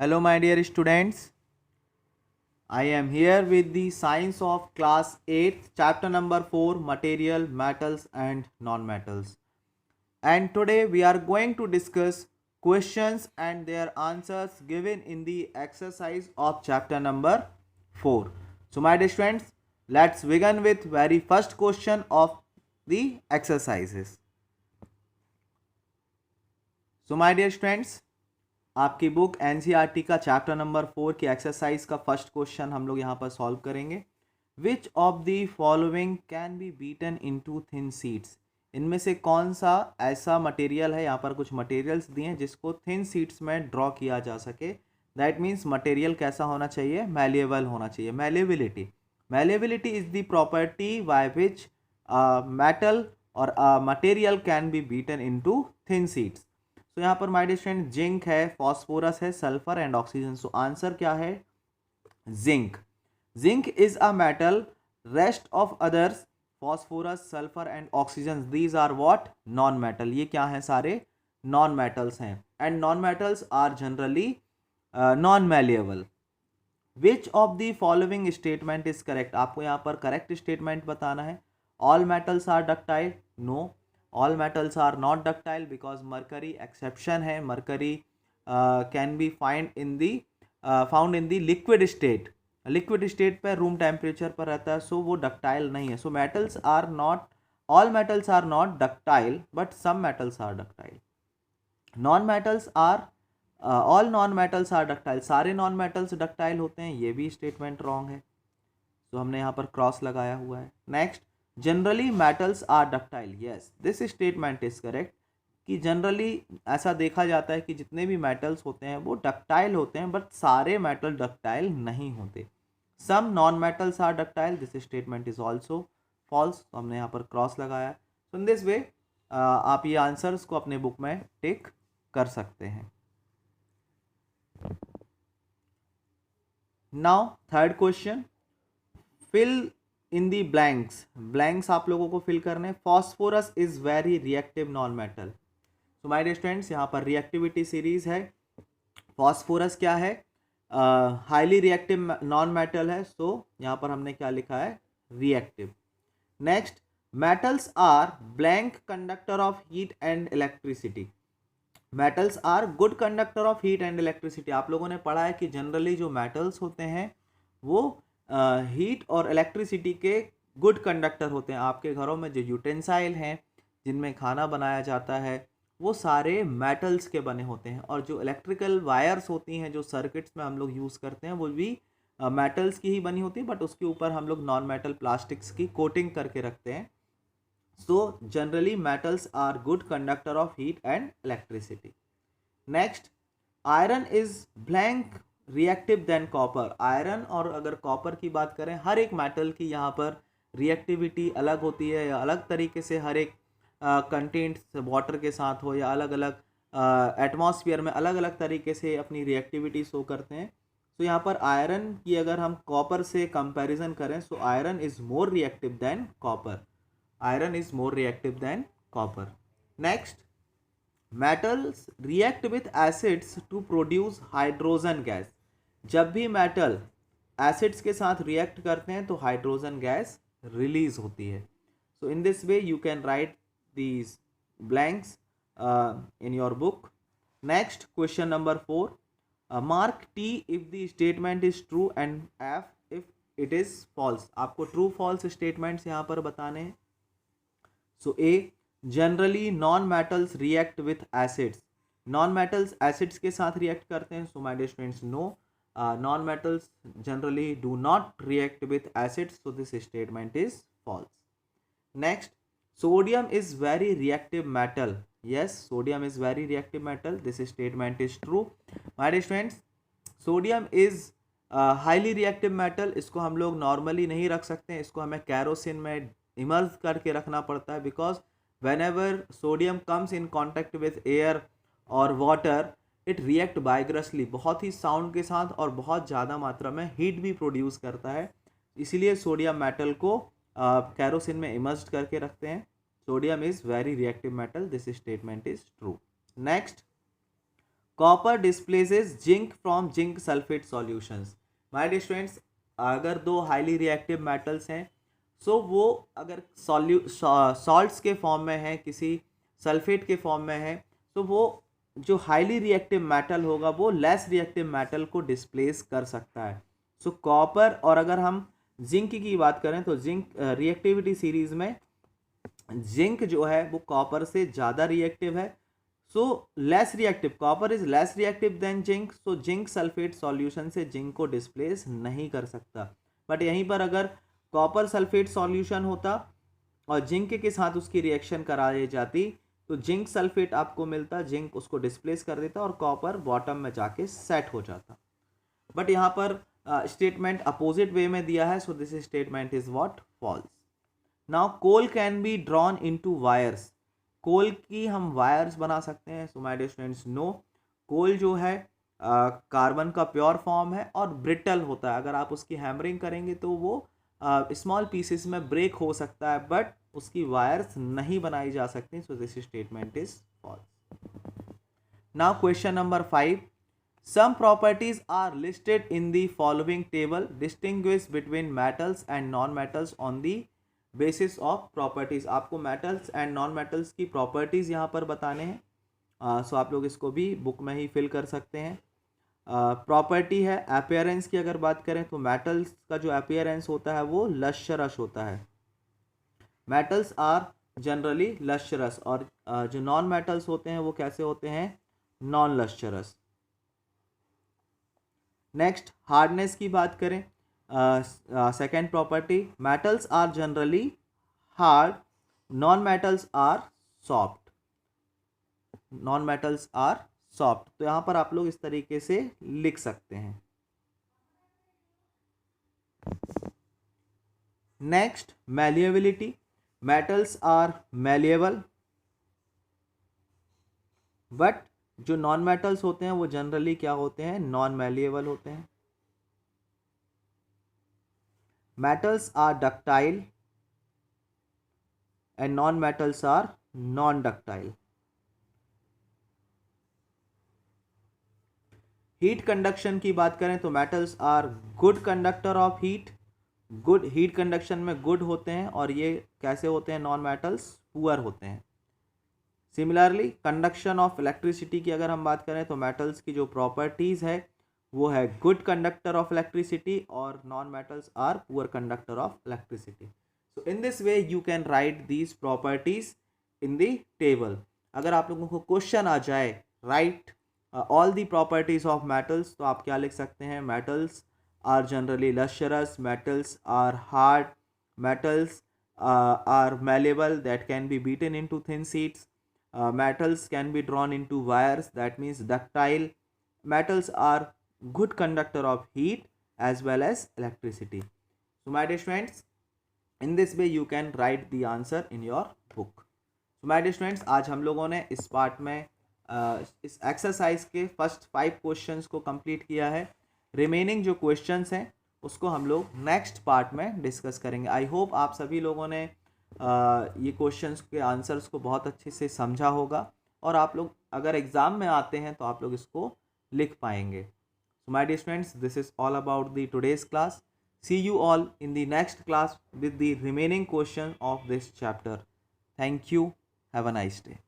Hello, my dear students. I am here with the science of class 8, chapter number 4, material, metals, and non-metals. And today we are going to discuss questions and their answers given in the exercise of chapter number 4. So, my dear students, let's begin with very first question of the exercises. So, my dear students, आपकी book NCERT का chapter number 4 की exercise का first question हम लोग यहाँ पर solve करेंगे. विच of the following can be beaten into thin sheets. इनमें से कौन सा ऐसा मटेरियल है, यहाँ पर कुछ मटेरियल्स दिए हैं जिसको थिन शीट्स में ड्रॉ किया जा सके. दैट मीन्स मटेरियल कैसा होना चाहिए, मैलिएबल होना चाहिए. Malleability is the property by which metal और material can be beaten into thin sheets. तो यहाँ पर माय डियर स्टूडेंट जिंक है, फॉस्फोरस है, sulphur and oxygen. So answer क्या है, zinc. Zinc is a metal. Rest of others phosphorus, sulphur and oxygen these are what, non metal. ये क्या है, सारे नॉन मेटल्स हैं. And non metals are generally non malleable. Which of the following statement is correct. आपको यहाँ पर correct statement बताना है. All metals are ductile. No, all metals are not ductile because mercury exception है. mercury can be found in the liquid state. liquid state पे room temperature पर रहता है, so वो ductile नहीं है. so metals are not, all metals are not ductile but some metals are ductile. non metals are all non metals are ductile. सारे non metals ductile होते हैं, ये भी statement wrong है. तो हमने यहाँ पर क्रॉस लगाया हुआ है. Next, generally metals are ductile. Yes, this statement is correct कि जनरली ऐसा देखा जाता है कि जितने भी मेटल्स होते हैं वो डक्टाइल होते हैं, बट सारे मेटल डक्टाइल नहीं होते. Some non metals are ductile. This statement is also false. तो हमने यहाँ पर क्रॉस लगाया. सो इन दिस वे आप ये आंसर्स को अपने बुक में टिक कर सकते हैं. Now third question, fill in the blanks. Blanks आप लोगों को फिल करने. Phosphorus is very reactive non metal. So my dear students, यहाँ पर रिएक्टिविटी सीरीज है. फॉस्फोरस क्या है, हाईली रिएक्टिव नॉन मेटल है. सो यहाँ पर हमने क्या लिखा है, reactive. Next, metals are blank conductor of heat and electricity. Metals are good conductor of heat and electricity. आप लोगों ने पढ़ा है कि जनरली जो मेटल्स होते हैं वो हीट और इलेक्ट्रिसिटी के गुड कंडक्टर होते हैं. आपके घरों में जो यूटेंसाइल हैं जिनमें खाना बनाया जाता है वो सारे मेटल्स के बने होते हैं. और जो इलेक्ट्रिकल वायर्स होती हैं जो सर्किट्स में हम लोग यूज़ करते हैं वो भी मेटल्स की ही बनी होती है, बट उसके ऊपर हम लोग नॉन मेटल प्लास्टिक्स की कोटिंग करके रखते हैं. So generally metals are good conductor of heat and electricity. Next, iron is blank reactive than copper. Iron और अगर कॉपर की बात करें, हर एक मेटल की यहाँ पर रिएक्टिविटी अलग होती है, या अलग तरीके से हर एक कंटेंट्स वाटर के साथ हो या अलग अलग एटमॉस्फेयर में अलग अलग तरीके से अपनी रिएक्टिविटी शो करते हैं. तो यहाँ पर आयरन की अगर हम कॉपर से कंपैरिजन करें, so iron is more reactive than copper. Iron is more reactive than copper. Next, metals react with acids to produce hydrogen gas. जब भी मेटल एसिड्स के साथ रिएक्ट करते हैं तो हाइड्रोजन गैस रिलीज होती है. So in this way you can write these blanks in your book. Next, question number 4, mark T if the statement is true and F if it is false. आपको true false statements यहाँ पर बताने हैं. So A, generally non metals react with acids. Non metals acids के साथ react करते हैं. So my dear students, no, non-metals generally do not react with acids, so this statement is false. Next, sodium is very reactive metal. Yes, sodium is very reactive metal. This statement is true. My dear students, sodium is highly reactive metal. इसको हम लोग normally नहीं रख सकते हैं, इसको हमें kerosene में इमर्ज करके रखना पड़ता है. Because whenever sodium comes in contact with air or water, it react vigorously, बहुत ही साउंड के साथ, और बहुत ज़्यादा मात्रा में हीट भी प्रोड्यूस करता है. इसीलिए सोडियम मेटल को कैरोसिन में इमर्ज करके रखते हैं. Sodium is very reactive metal. This statement is true. Next, copper displaces zinc from zinc sulphate solutions. My dear students, अगर दो हाईली रिएक्टिव मेटल्स हैं, सो वो अगर सॉल्ट्स के फॉर्म में है, किसी सल्फेट के फॉर्म में है, तो वो जो हाईली रिएक्टिव मेटल होगा वो लेस रिएक्टिव मेटल को डिस्प्लेस कर सकता है। सो कॉपर, और अगर हम जिंक की बात करें तो जिंक रिएक्टिविटी सीरीज में जिंक जो है वो कॉपर से ज़्यादा रिएक्टिव है। So less reactive, copper is less reactive than zinc, so zinc sulphate solution से जिंक को डिस्प्लेस नहीं कर सकता। बट यहीं पर अगर कॉपर सल्फेट सॉल्यूशन होता और जिंक के साथ उसकी रिएक्शन कराई जाती तो जिंक सल्फेट आपको मिलता, जिंक उसको डिस्प्लेस कर देता और कॉपर बॉटम में जाके सेट हो जाता। बट यहाँ पर स्टेटमेंट अपोजिट वे में दिया है, so this statement is what, false. Now coal can be drawn into wires. Coal की हम वायर्स बना सकते हैं। So my dear students, no, coal जो है कार्बन का प्योर फॉर्म है और ब्रिटल होता है। अगर आप उसकी हैमरिंग करेंगे तो वो स्मॉल पीसेस में ब्रेक हो सकता है, बट उसकी वायर्स नहीं बनाई जा सकती। So this statement is false. Now question number 5, some properties are listed in the following table, distinguish between metals and non-metals on the basis of properties। आपको metals and non-metals की properties यहाँ पर बताने हैं। सो आप लोग इसको भी बुक में ही फिल कर सकते हैं। प्रॉपर्टी है अपीयरेंस की, अगर बात करें तो मेटल्स का जो अपीयरेंस होता है वो लश्यरस होता है। मेटल्स आर जनरली लश्यरस, और जो नॉन मेटल्स होते हैं वो कैसे होते हैं, नॉन लश्यरस। नेक्स्ट हार्डनेस की बात करें, second property, metals are generally hard, non metals are soft, non metals are soft. तो यहां पर आप लोग इस तरीके से लिख सकते हैं। Next malleability, metals are malleable, but जो नॉन मेटल्स होते हैं वो जनरली क्या होते हैं, नॉन मैलिएबल होते हैं। Metals are ductile and non metals are non ductile. Heat conduction की बात करें तो metals are good conductor of heat, good heat conduction में गुड होते हैं, और ये कैसे होते हैं, नॉन मेटल्स पुअर होते हैं। सिमिलरली कंडक्शन ऑफ इलेक्ट्रिसिटी की अगर हम बात करें तो मेटल्स की जो प्रॉपर्टीज है वो है गुड कंडक्टर ऑफ इलेक्ट्रिसिटी, और non metals are poor conductor of electricity. So in this way you can write these properties in the table. अगर आप लोगों को क्वेश्चन आ जाए write all the properties of metals, तो आप क्या लिख सकते हैं, metals are generally lustrous, metals are hard, metals are malleable that can be beaten into thin sheets, metals can be drawn into wires, that means ductile, metals are good conductor of heat as well as electricity. So my dear students, in this way you can write the answer in your book. So my dear students, आज हम लोगों ने इस part में इस exercise के first 5 questions को complete किया है। रिमेनिंग जो क्वेश्चंस हैं उसको हम लोग नेक्स्ट पार्ट में डिस्कस करेंगे। आई होप आप सभी लोगों ने ये क्वेश्चंस के आंसर्स को बहुत अच्छे से समझा होगा, और आप लोग अगर एग्ज़ाम में आते हैं तो आप लोग इसको लिख पाएंगे। So my dear students, this is all about the today's class. See you all in the next class with the remaining question of this chapter. Thank you, have a nice day.